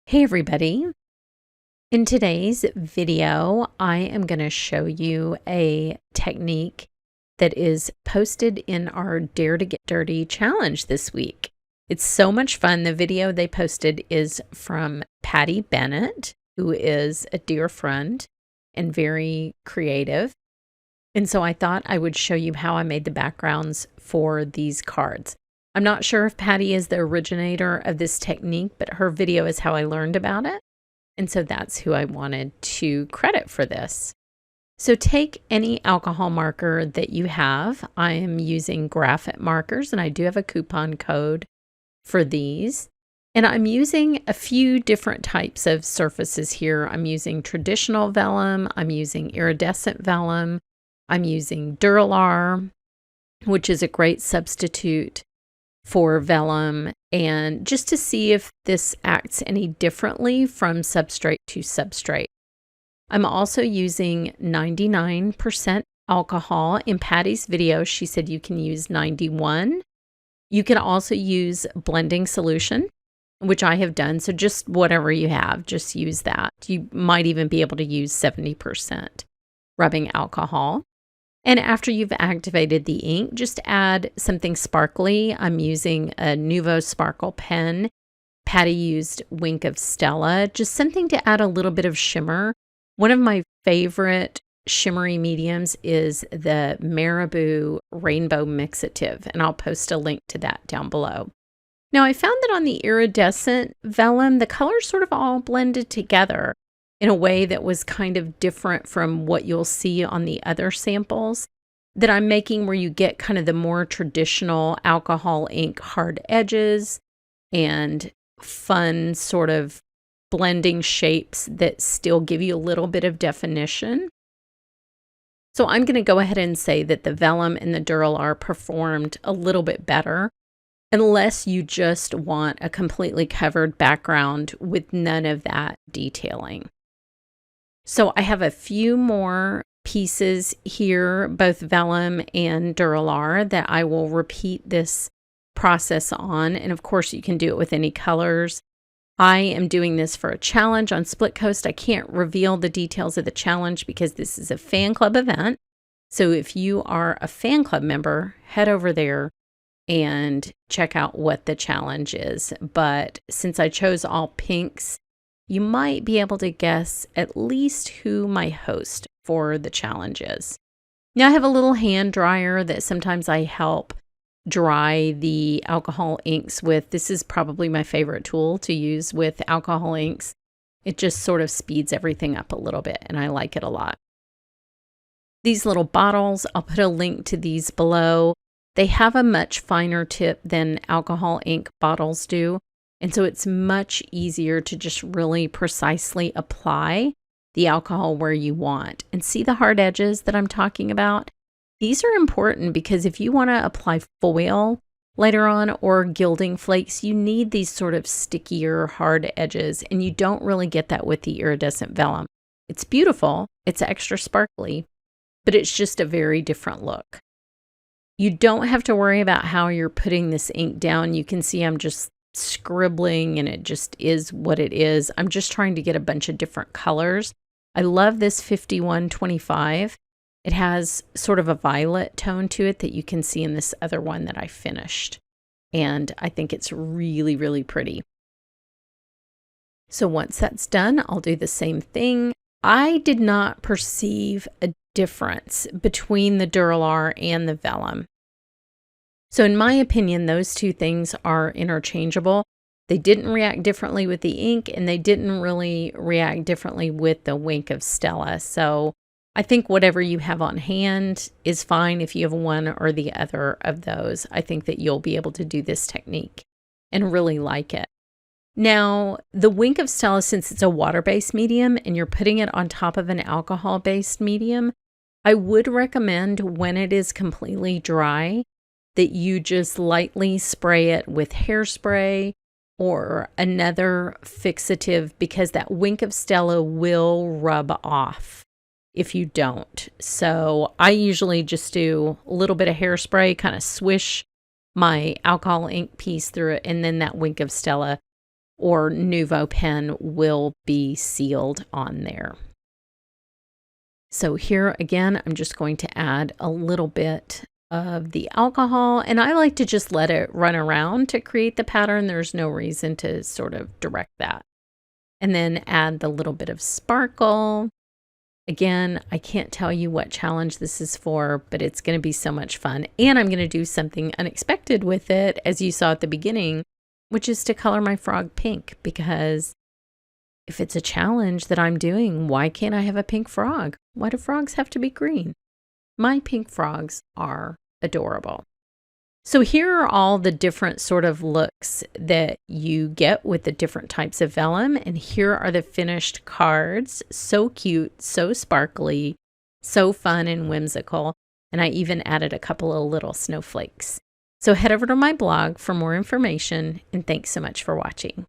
Hey everybody. In today's video, I am going to show you a technique that is posted in our Dare to Get Dirty challenge this week. It's so much fun. The video they posted is from Patty Bennett, who is a dear friend and very creative. And so I thought I would show you how I made the backgrounds for these cards. I'm not sure if Patty is the originator of this technique, but her video is how I learned about it. And so that's who I wanted to credit for this. So take any alcohol marker that you have. I am using graphite markers, and I do have a coupon code for these. And I'm using a few different types of surfaces here. I'm using traditional vellum. I'm using iridescent vellum. I'm using Duralar, which is a great substitute for vellum, and just to see if this acts any differently from substrate to substrate. I'm also using 99% alcohol. In Patty's video, she said you can use 91. You can also use blending solution, which I have done. So just whatever you have, just use that. You might even be able to use 70% rubbing alcohol. And after you've activated the ink, just add something sparkly. I'm using a Nuvo Sparkle pen. Patty used Wink of Stella, just something to add a little bit of shimmer. One of my favorite shimmery mediums is the Marabou Rainbow Mixative, and I'll post a link to that down below. Now, I found that on the iridescent vellum, the colors sort of all blended together in a way that was kind of different from what you'll see on the other samples that I'm making, where you get kind of the more traditional alcohol ink hard edges and fun sort of blending shapes that still give you a little bit of definition. So I'm going to go ahead and say that the vellum and the Duralar performed a little bit better, unless you just want a completely covered background with none of that detailing. So I have a few more pieces here, both vellum and Duralar, that I will repeat this process on. And of course, you can do it with any colors. I am doing this for a challenge on Splitcoast. I can't reveal the details of the challenge because this is a fan club event. So if you are a fan club member, head over there and check out what the challenge is. But since I chose all pinks, you might be able to guess at least who my host for the challenge is. Now I have a little hand dryer that sometimes I help dry the alcohol inks with. This is probably my favorite tool to use with alcohol inks. It just sort of speeds everything up a little bit, and I like it a lot. These little bottles, I'll put a link to these below. They have a much finer tip than alcohol ink bottles do. And so it's much easier to just really precisely apply the alcohol where you want. And see the hard edges that I'm talking about? These are important because if you want to apply foil later on or gilding flakes, you need these sort of stickier hard edges. And you don't really get that with the iridescent vellum. It's beautiful, it's extra sparkly, but it's just a very different look. You don't have to worry about how you're putting this ink down. You can see I'm just scribbling, and it just is what it is. I'm just trying to get a bunch of different colors. I love this 5125. It has sort of a violet tone to it that you can see in this other one that I finished. And I think it's really, really pretty. So once that's done, I'll do the same thing. I did not perceive a difference between the Duralar and the vellum. So in my opinion, those two things are interchangeable. They didn't react differently with the ink, and they didn't really react differently with the Wink of Stella. So I think whatever you have on hand is fine if you have one or the other of those. I think that you'll be able to do this technique and really like it. Now, the Wink of Stella, since it's a water-based medium and you're putting it on top of an alcohol-based medium, I would recommend when it is completely dry that you just lightly spray it with hairspray or another fixative, because that Wink of Stella will rub off if you don't. So I usually just do a little bit of hairspray, kind of swish my alcohol ink piece through it, and then that Wink of Stella or Nuvo pen will be sealed on there. So here again, I'm just going to add a little bit of the alcohol, and I like to just let it run around to create the pattern. There's no reason to sort of direct that. And then add the little bit of sparkle. Again, I can't tell you what challenge this is for, but it's going to be so much fun. And I'm going to do something unexpected with it, as you saw at the beginning, which is to color my frog pink, because if it's a challenge that I'm doing, why can't I have a pink frog? Why do frogs have to be green? My pink frogs are adorable. So here are all the different sort of looks that you get with the different types of vellum. And here are the finished cards. So cute, so sparkly, so fun and whimsical. And I even added a couple of little snowflakes. So head over to my blog for more information, and thanks so much for watching.